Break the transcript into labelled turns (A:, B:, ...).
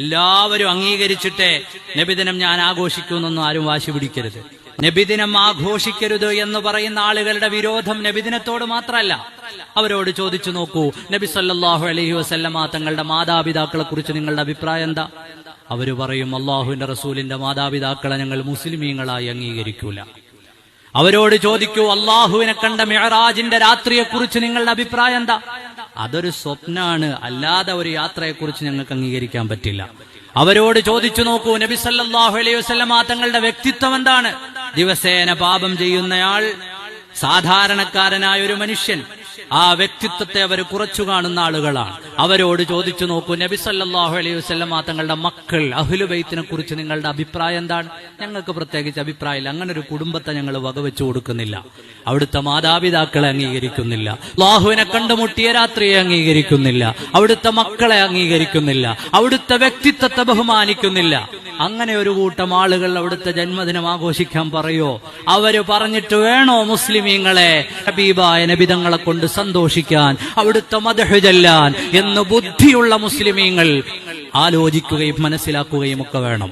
A: എല്ലാവരും അംഗീകരിച്ചിട്ടേ നബിദിനം ഞാൻ ആഘോഷിക്കുമെന്നൊന്നും ആരും വാശി പിടിക്കരുത്. നബിദിനം ആഘോഷിക്കരുത് എന്ന് പറയുന്ന ആളുകളുടെ വിരോധം നബിദിനത്തോട് മാത്രമല്ല. അവരോട് ചോദിച്ചു നോക്കൂ, നബി സല്ലല്ലാഹു അലൈഹി വസല്ലമ തങ്ങളുടെ മാതാപിതാക്കളെ കുറിച്ച് നിങ്ങളുടെ അഭിപ്രായം എന്താ? അവര് പറയും, അള്ളാഹുവിന്റെ റസൂലിന്റെ മാതാപിതാക്കളെ ഞങ്ങൾ മുസ്ലിമീങ്ങളായി അംഗീകരിക്കൂല. അവരോട് ചോദിക്കൂ, അള്ളാഹുവിനെ കണ്ട മിഅ്റാജിന്റെ രാത്രിയെ കുറിച്ച് നിങ്ങളുടെ അഭിപ്രായം എന്താ? അതൊരു സ്വപ്നാണ്, അല്ലാതെ ഒരു യാത്രയെക്കുറിച്ച് ഞങ്ങൾക്ക് അംഗീകരിക്കാൻ പറ്റില്ല. അവരോട് ചോദിച്ചു നോക്കൂ, നബി സല്ലല്ലാഹു അലൈഹി വസല്ലമ തങ്ങളുടെ വ്യക്തിത്വം എന്താണ്? ദിവസേന പാപം ചെയ്യുന്നയാൾ, സാധാരണക്കാരനായ ഒരു മനുഷ്യൻ, ആ വ്യക്തിത്വത്തെ അവർ കുറച്ചു കാണുന്ന ആളുകളാണ്. അവരോട് ചോദിച്ചു നോക്കൂ, നബി സല്ലല്ലാഹു അലൈഹി വസല്ലമ തങ്ങളുടെ മക്കൾ അഹ്ലു ബൈത്തിനെ കുറിച്ച് നിങ്ങളുടെ അഭിപ്രായം എന്താണ്? ഞങ്ങൾക്ക് പ്രത്യേകിച്ച് അഭിപ്രായമില്ല. അങ്ങനെ ഒരു കുടുംബത്തെ ഞങ്ങൾ വകവെച്ചു കൊടുക്കുന്നില്ല. അവിടുത്തെ മാതാപിതാക്കളെ അംഗീകരിക്കുന്നില്ല, അല്ലാഹുവിനെ കണ്ടുമുട്ടിയ രാത്രിയെ അംഗീകരിക്കുന്നില്ല, അവിടുത്തെ മക്കളെ അംഗീകരിക്കുന്നില്ല, അവിടുത്തെ വ്യക്തിത്വത്തെ ബഹുമാനിക്കുന്നില്ല. അങ്ങനെ ഒരു കൂട്ടം ആളുകൾ അവിടുത്തെ ജന്മദിനം ആഘോഷിക്കാൻ പറയോ? അവര് പറഞ്ഞിട്ട് വേണോ മുസ്ലിമീങ്ങളെ ഹബീബായ നബിതങ്ങളെ കൊണ്ട് സന്തോഷിക്കാൻ, അവിടുത്തെ മദ്ഹ് ചൊല്ലാൻ എന്ന് ബുദ്ധിയുള്ള മുസ്ലിമീങ്ങൾ ആലോചിക്കുകയും മനസ്സിലാക്കുകയും ഒക്കെ വേണം.